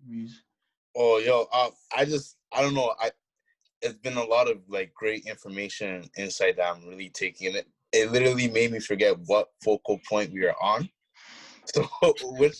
Reese? Oh, yo, I don't know. It's been a lot of like great information and insight that I'm really taking. It literally made me forget what focal point we are on. So, which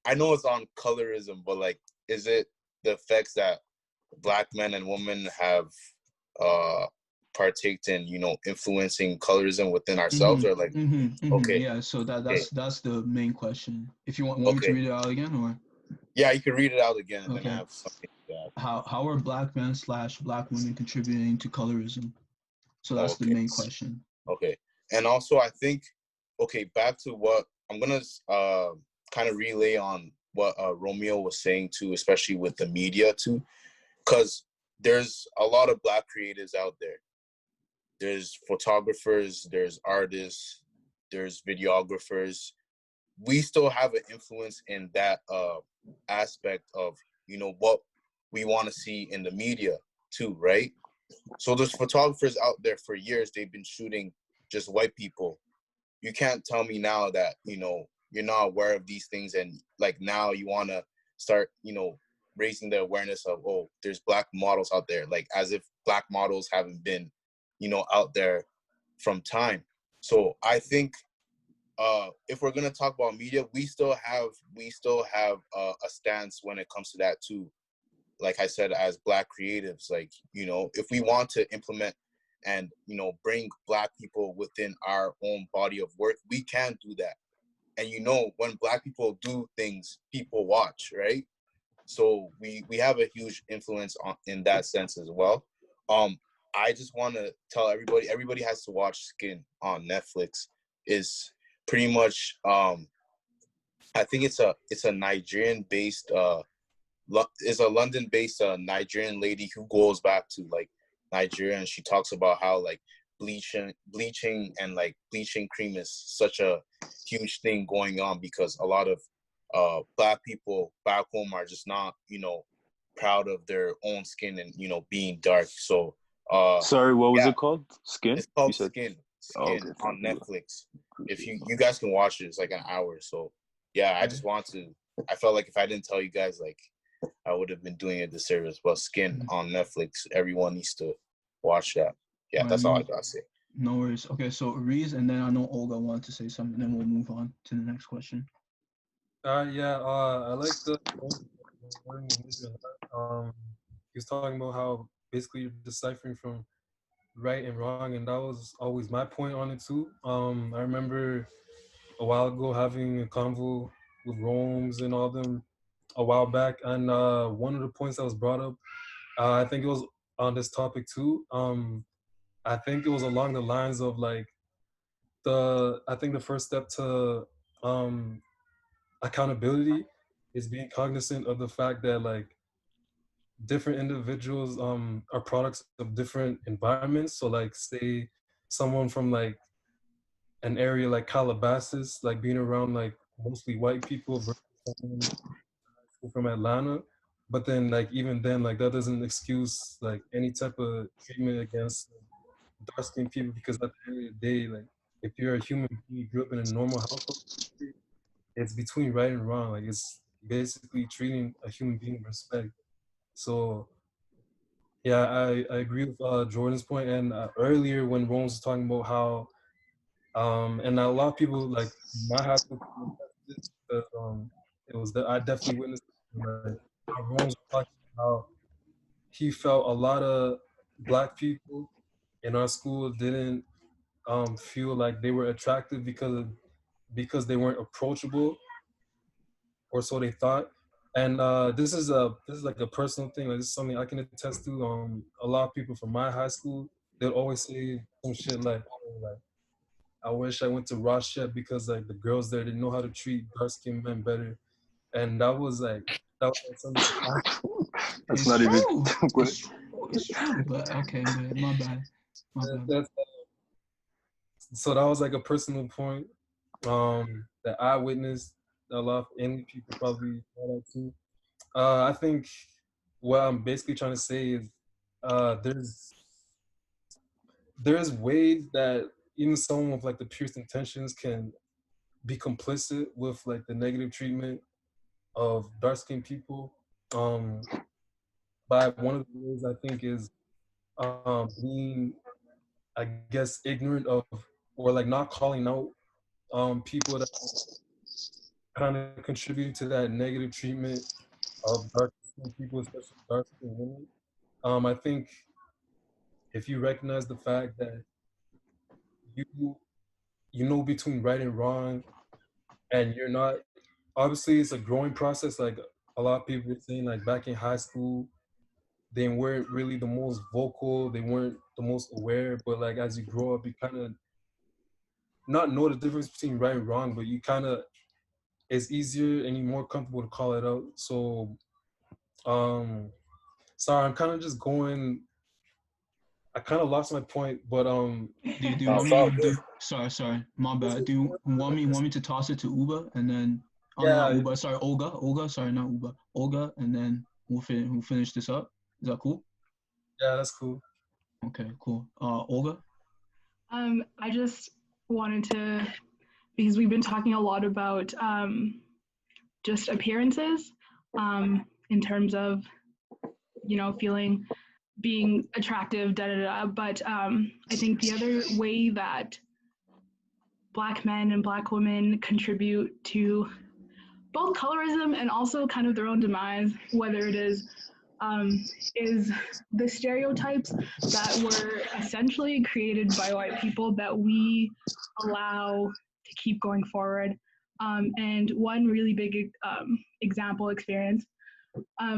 I know it's on colorism, but like, is it the effects that Black men and women have uh partaked in, influencing colorism within ourselves, or like, okay, Yeah, so okay, that's the main question. If you want me to okay, read it out again, or yeah, you can read it out again, and then I okay, have something to add. how are Black men slash Black women contributing to colorism? So that's the Okay, main question. okay, and also I think, okay, back to what I'm gonna kind of relay on what Romeo was saying too, especially with the media too, because there's a lot of Black creatives out there. There's photographers, there's artists, there's videographers. We still have an influence in that aspect of what we want to see in the media too, right? So there's photographers out there for years. They've been shooting just white people. You can't tell me now that you're not aware of these things, and like now you want to start raising the awareness of, oh, there's Black models out there, like as if Black models haven't been out there from time. So I think if we're gonna talk about media, we still have a stance when it comes to that too. Like I said, as Black creatives, like if we want to implement and bring Black people within our own body of work, we can do that. And when Black people do things, people watch, right? So we have a huge influence in that sense as well. um I just want to tell everybody has to watch Skin on Netflix. Is pretty much I think it's a Nigerian based is a London based Nigerian lady who goes back to like Nigeria, and she talks about how like bleaching and like bleaching cream is such a huge thing going on, because a lot of Black people back home are just not proud of their own skin and being dark. So Sorry, what was yeah, it called? Skin? it's You called said? Skin. Oh, Skin okay, thank on you. Netflix. If Appreciate you guys can watch it, it's like an hour. So yeah, I Okay. just want to. I felt like if I didn't tell you guys, like I would have been doing a disservice. But Skin Mhm. on Netflix, everyone needs to watch that. Yeah, All right, that's all I gotta say. no worries. Okay, so Reese, and then I know Olga wanted to say something, and then we'll move on to the next question. Yeah, I like the wording in this. He was talking about how basically you're deciphering from right and wrong, and that was always my point on it too. I remember a while ago having a convo with Rome's and all them a while back, and one of the points that was brought up, I think it was on this topic too. I think it was along the lines of like I think the first step to um, accountability is being cognizant of the fact that like different individuals are products of different environments. So like say someone from like an area like Calabasas, like being around like mostly white people versus someone from Atlanta. But then like even then like that doesn't excuse like any type of treatment against dark skinned people, because at the end of the day, like if you're a human being, you grew up in a normal household, it's between right and wrong. Like it's basically treating a human being with respect. So yeah, I agree with Jordan's point. And earlier when Rome was talking about how and a lot of people like might have to this because it was that I definitely witnessed like how Rome was talking about how he felt a lot of black people in our school didn't feel like they were attractive because they weren't approachable, or so they thought. And this is like a personal thing. Like this is something I can attest to. A lot of people from my high school, they'd always say some shit like, "Oh, like I wish I went to Rochette because like the girls there didn't know how to treat dark skinned men better." And that was like something That's It's not even. true. It's true. It's true. But okay, but my bad. My bad. that's so that was like a personal point that I witnessed. A lot of Indian people probably saw that too. I think what I'm basically trying to say is uh, there's there's ways that even someone with like the purest intentions can be complicit with like the negative treatment of dark skinned people. But one of the ways I think is being, I guess, ignorant of, or like not calling out people that kind of contribute to that negative treatment of dark skinned people, especially dark skinned women. I think if you recognize the fact that you you know between right and wrong, and you're not, obviously it's a growing process. Like a lot of people were saying, like back in high school, they weren't really the most vocal, they weren't the most aware, but like as you grow up, you kind of not know the difference between right and wrong, but you kind of, it's easier and you're more comfortable to call it out. So um sorry, I'm kind of just going, I kind of lost my point, but Do you No, want it's me all to good. do? Sorry, my bad. Do you want me to toss it to Uber and then? Oh, yeah, not Uber. Sorry, Olga. Sorry, not Uber. Olga, and then we'll finish this up. Is that cool? yeah, that's cool. Okay, cool. Olga. I just wanted to, because we've been talking a lot about just appearances in terms of, you know, being attractive, da da da. But I think the other way that Black men and Black women contribute to both colorism and also kind of their own demise, whether it is the stereotypes that were essentially created by white people that we allow to keep going forward. And one really big example experience.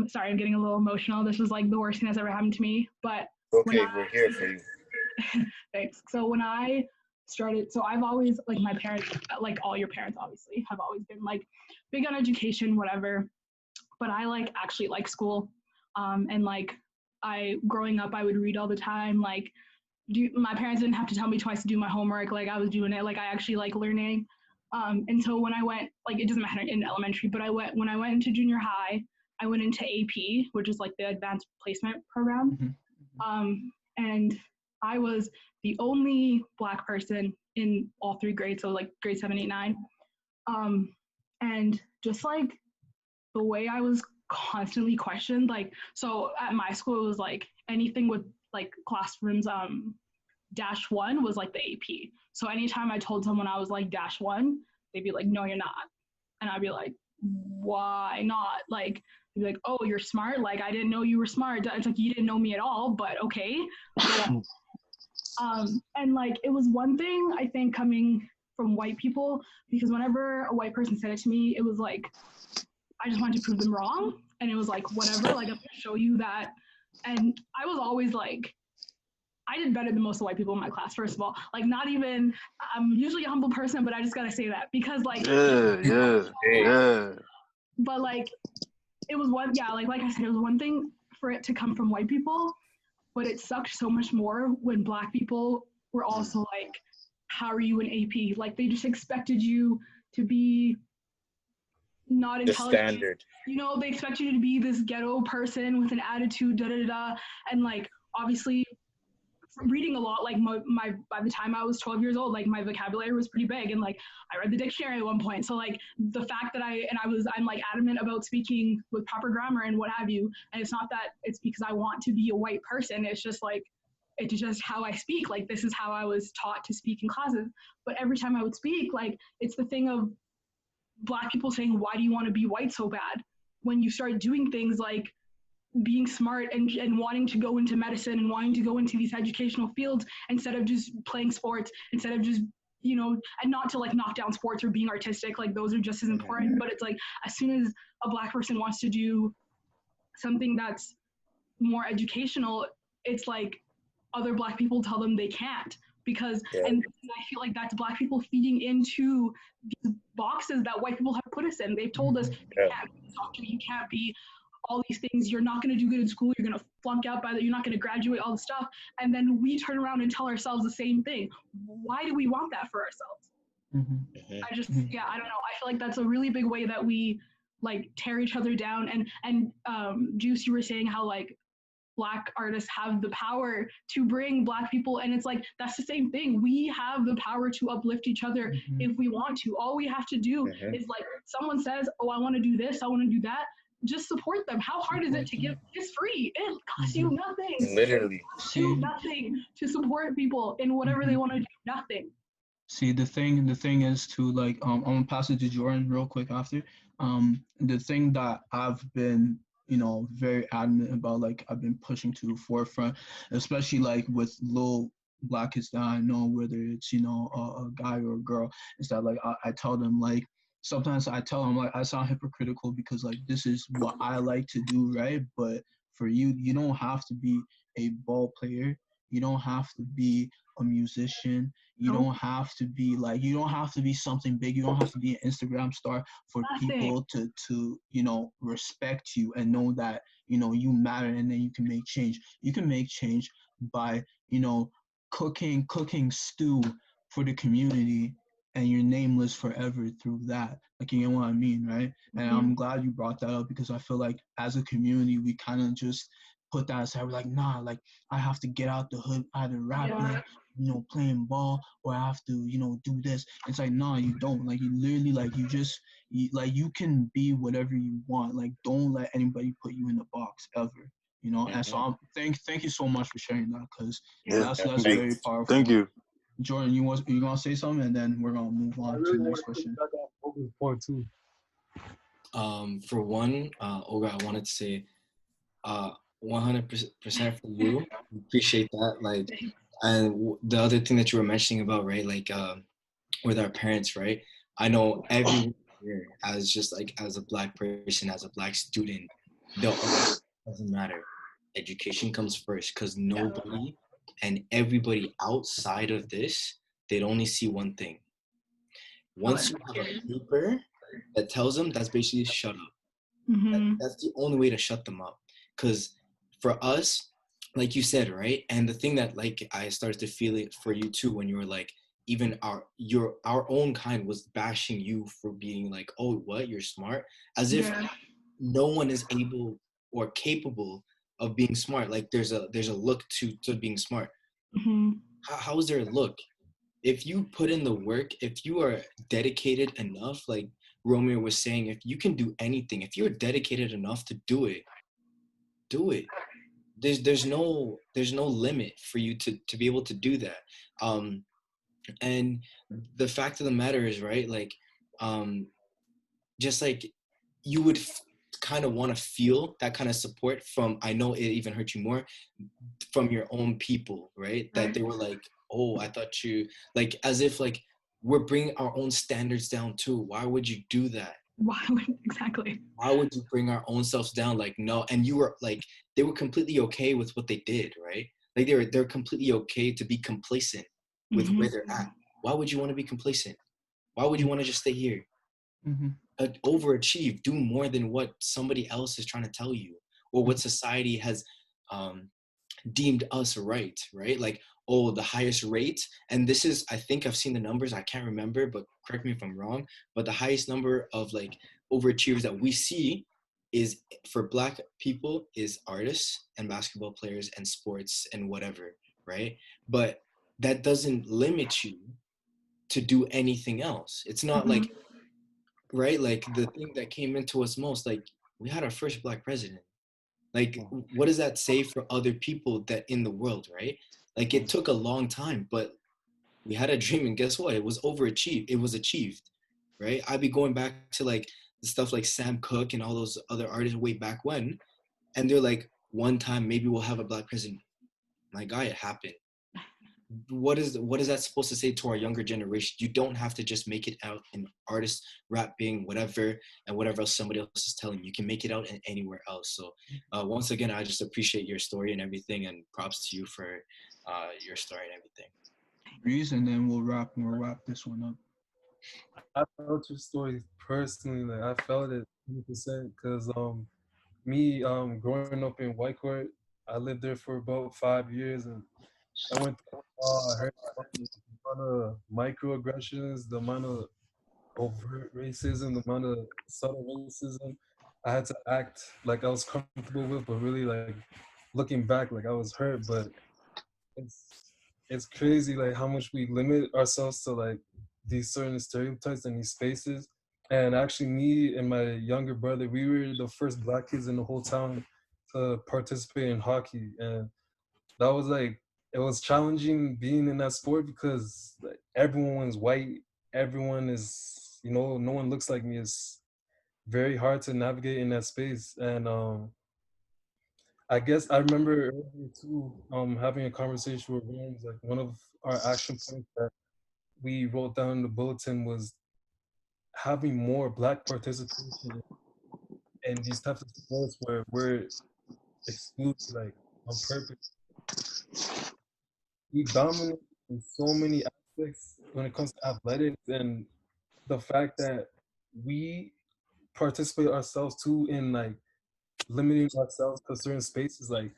Sorry, I'm getting a little emotional. This was like the worst thing that's ever happened to me. But Okay, we're here for you. thanks. So when I started, so I've always, like my parents, like all your parents obviously, have always been like big on education, whatever. But I like actually like school. And like growing up, I would read all the time. Like my parents didn't have to tell me twice to do my homework. Like I was doing it. Like I actually like learning. And so when I went, like it doesn't matter in elementary, but when I went into junior high, I went into AP, which is like the advanced placement program. And I was the only Black person in all three grades, so like grade 7, 8, 9. And just like the way I was constantly questioned, like, so at my school it was like anything with like classrooms -1 was like the AP. So anytime I told someone I was like -1, they'd be like, no, you're not. And I'd be like, why not? Like, they'd be like, oh, you're smart? Like, I didn't know you were smart. It's like, you didn't know me at all, but okay. And like, it was one thing, I think, coming from white people, because whenever a white person said it to me, it was like, I just wanted to prove them wrong. And it was like, whatever, like, I'm gonna show you that. And I was always like, I did better than most of the white people in my class, first of all. Like, not even, I'm usually a humble person, but I just gotta say that because, like, Yeah. but like, it was one, yeah, like I said, it was one thing for it to come from white people, but it sucked so much more when Black people were also like, how are you in AP? Like, they just expected you to be not intelligent. The standard. You know, they expect you to be this ghetto person with an attitude, da da da. And like, obviously, reading a lot, like by the time I was 12 years old, like my vocabulary was pretty big, and like I read the dictionary at one point. So like the fact that I'm like adamant about speaking with proper grammar and what have you, and it's not that it's because I want to be a white person. It's just like, it's just how I speak. Like, this is how I was taught to speak in classes. But every time I would speak, like, it's the thing of Black people saying, why do you want to be white so bad? When you start doing things like being smart and wanting to go into medicine and wanting to go into these educational fields instead of just playing sports, instead of just, you know, and not to like knock down sports or being artistic, like those are just as important. But it's like, as soon as a Black person wants to do something that's more educational, it's like other Black people tell them they can't, because and I feel like that's Black people feeding into these boxes that white people have put us in. They've told us, you can't be a doctor, you can't be all these things, you're not going to do good in school, you're going to flunk out you're not going to graduate, all the stuff. And then we turn around and tell ourselves the same thing. Why do we want that for ourselves? I just, I don't know. I feel like that's a really big way that we like tear each other down. And Juice, you were saying how like Black artists have the power to bring Black people, and it's like, that's the same thing. We have the power to uplift each other if we want to. All we have to do is like, someone says, oh, I want to do this, I want to do that, just support them. How hard is it to give? It's free. It costs you nothing. Literally. Do nothing to support people in whatever they want to do. Nothing. See, the thing is to like, I'm gonna pass it to Jordan real quick after. The thing that I've been, very adamant about, like I've been pushing to the forefront, especially like with little black kids that I know, whether it's a guy or a girl, is that like I tell them, like sometimes I tell them, like I sound hypocritical because like this is what I like to do, right? But for you, you don't have to be a ball player. You don't have to be a musician. You Nope. don't have to be like, you don't have to be something big. You don't have to be an Instagram star for Nothing. people to respect you and know that you matter, and then you can make change. You can make change by cooking stew for the community, and your name lives forever through that. Like, you know what I mean, right? And Mhm. I'm glad you brought that up, because I feel like as a community we kind of just put that aside. We're like, nah, like I have to get out the hood, either rapping, playing ball, or I have to, do this. It's like, nah, you don't. Like, you literally, like, you can be whatever you want. Like, don't let anybody put you in the box ever. And so thank you so much for sharing that, because Yeah. that's Thank very you. powerful. Thank you. Jordan, you gonna say something, and then we're gonna move I on to really the want next to question. back off Oga's point too. For one, Olga, I wanted to say 100% for you. Appreciate that. Like, and the other thing that you were mentioning about, right, like with our parents, right? I know everyone here, as just like as a black person, as a black student, doesn't matter. Education comes first, because nobody and everybody outside of this, they'd only see one thing. Once you have a paper that tells them, that's basically shut up. Mhm. That's the only way to shut them up. Because for us, like you said, right? And the thing that like I started to feel it for you too, when you were like, even our own kind was bashing you for being like, oh, what, you're smart, as if Yeah. no one is able or capable of being smart. Like there's a look to being smart. Mhm. How is there a look? If you put in the work, if you are dedicated enough, like Romeo was saying, if you can do anything, if you're dedicated enough to do it, do it. There's no limit for you to be able to do that. And the fact of the matter is, right, like just like you would kind of want to feel that kind of support from, I know it even hurt you more, from your own people, right? That they were like, oh, I thought you, like, as if like we're bringing our own standards down too. Why would you do that? Why would exactly? Why would you bring our own selves down? Like, no. And you were like, they were completely okay with what they did, right? Like they're completely okay to be complacent with where they're at. Why would you want to be complacent? Why would you want to just stay here? Overachieve, do more than what somebody else is trying to tell you, or what society has deemed us right? Like, oh, the highest rate, and this is, I think I've seen the numbers, I can't remember, but correct me if I'm wrong, but the highest number of like overachievers that we see is for black people is artists and basketball players and sports and whatever, right? But that doesn't limit you to do anything else. It's not like, right, like the thing that came into us most, like we had our first black president. Like, what does that say for other people that in the world, right? Like, it took a long time, but we had a dream, and guess what? It was overachieved. It was achieved, right? I'd be going back to like the stuff like Sam Cooke and all those other artists way back when, and they're like, one time maybe we'll have a black president. My guy, it happened. What is that supposed to say to our younger generation? You don't have to just make it out in artist rapping, whatever, and whatever else somebody else is telling you. You can make it out in anywhere else. So once again, I just appreciate your story and everything, and props to you for your story and everything. Breeze, and then we'll wrap this one up. I felt your story personally. Like I felt it 100% because me growing up in Whitecourt, I lived there for about 5 years, and I went through, I heard about the amount of microaggressions, the amount of overt racism, the amount of subtle racism I had to act like I was comfortable with, but really like looking back, like I was hurt. But it's crazy like how much we limit ourselves to like these certain stereotypes and these spaces, And actually, me and my younger brother, we were the first black kids in the whole town to participate in hockey, and that was like it was challenging being in that sport because like, everyone's white, everyone is no one looks like me. It's very hard to navigate in that space, and I guess I remember earlier too, having a conversation with Rams. Like one of our action points that we wrote down in the bulletin was having more black participation in these types of sports where we're excluded, like on purpose. We dominate in so many aspects when it comes to athletics, and the fact that we participate ourselves too in like limiting ourselves to certain spaces. Like,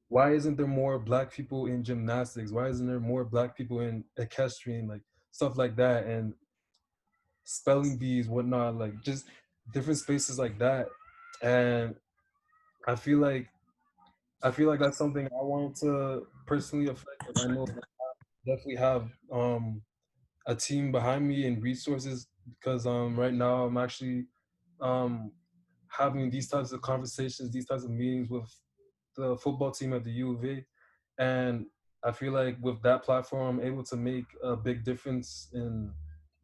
why isn't there more black people in gymnastics? Why isn't there more black people in equestrian, like stuff like that, and spelling bees, whatnot, like just different spaces like that. And I feel like that's something I want to personally affect. Like I know that I definitely have a team behind me and resources because right now I'm actually um having these types of conversations, these types of meetings with the football team at the U of A. And I feel like with that platform, I'm able to make a big difference in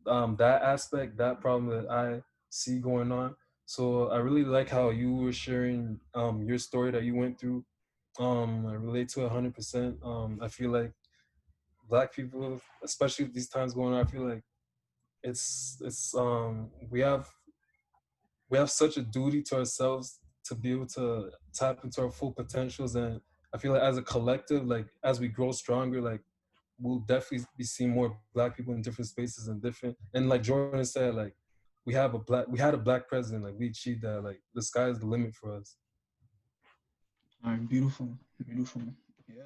that aspect, that problem that I see going on. So I really like how you were sharing your story that you went through. I relate to it 100%. I feel like black people, especially these times going on, I feel like it's we have such a duty to ourselves to be able to tap into our full potentials. And I feel like as a collective, like as we grow stronger, like we'll definitely be seeing more black people in different spaces and different, and like Jordan said, like we had a black president, like we achieved that, like the sky is the limit for us. All right, beautiful, beautiful. Yeah.